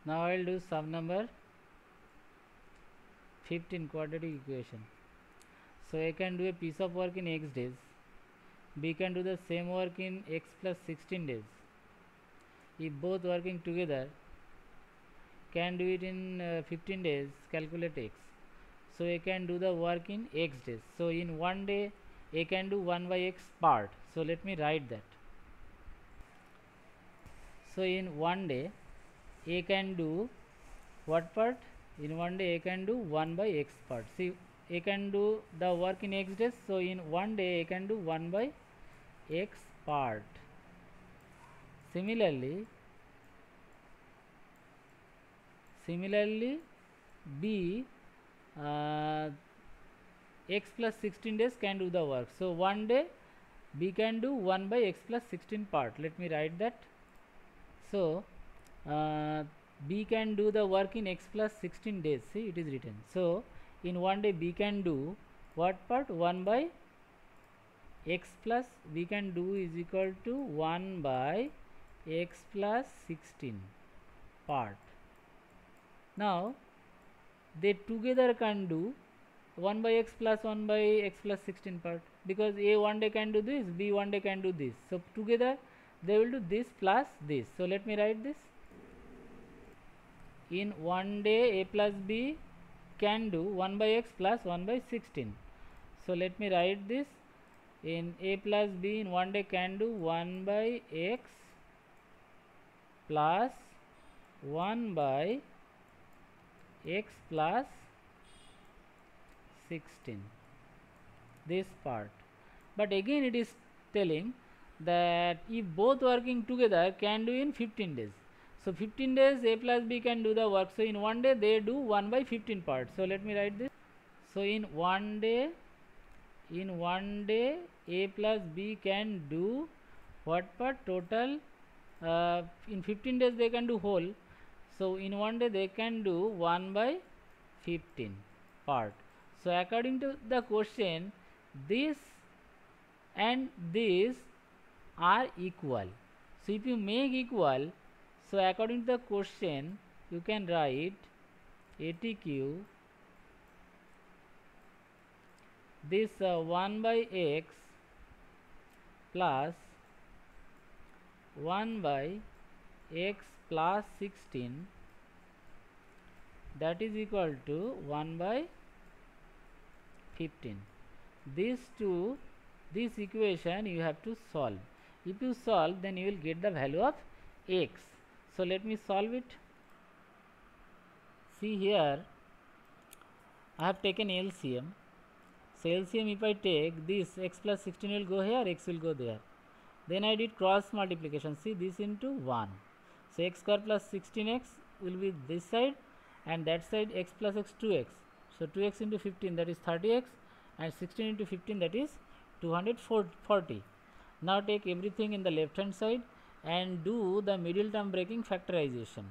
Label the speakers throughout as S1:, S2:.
S1: Now I will do sum number 15, quadratic equation. So A can do a piece of work in x days, B can do the same work in x plus 16 days. If both working together can do it in 15 days, calculate x. So A can do the work in x days. So in one day A can do 1 by x part. So let me write that. So in one day A can do what part? In one day A can do 1 by x part. See, A can do the work in x days. So in one day A can do 1 by x part. Similarly B x plus 16 days can do the work. So one day B can do 1 by x plus 16 part. Let me write that. So B can do the work in x plus 16 days. See, it is written. So in one day B can do what part? 1 by x plus we can do is equal to 1 by x plus 16 part. Now they together can do 1 by x plus 1 by x plus 16 part, because A one day can do this, B one day can do this. So together they will do this plus this. So let me write this. In one day A plus B can do 1 by x plus 1 by 16. So let me write this. In A plus B in one day can do 1 by x plus 1 by x plus 16, this part. But again it is telling that if both working together can do in 15 days. So 15 days A plus B can do the work. So in one day they do 1 by 15 parts. So let me write this. So in one day A plus B can do what part? Total in 15 days they can do whole. So in one day they can do 1 by 15 part. So according to the question, this and this are equal. So if you make equal, so according to the question you can write ATQ this 1 by x plus 1 by x plus 16, that is equal to 1 by 15. This equation you have to solve. If you solve, then you will get the value of x. So let me solve it. See here, I have taken LCM. So LCM, if I take this, x plus 16 will go here, x will go there. Then I did cross multiplication. See, this into 1. So x square plus 16x will be this side, and that side x plus x 2x. So 2x into 15, that is 30x, and 16 into 15, that is 240. Now take everything in the left hand side and do the middle term breaking factorization.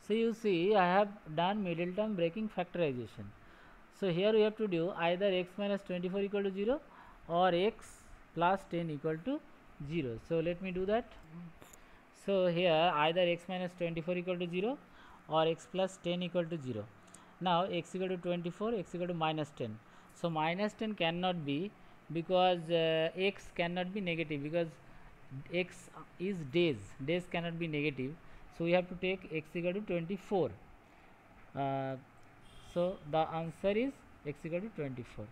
S1: So you see, I have done middle term breaking factorization. So here we have to do either x minus 24 equal to 0 or x plus 10 equal to 0. So let me do that. So here either x minus 24 equal to 0 or x plus 10 equal to 0. Now x equal to 24, x equal to minus 10. So minus 10 cannot be, because x cannot be negative, because x is days. Days cannot be negative. So we have to take x equal to 24. So the answer is x equal to 24.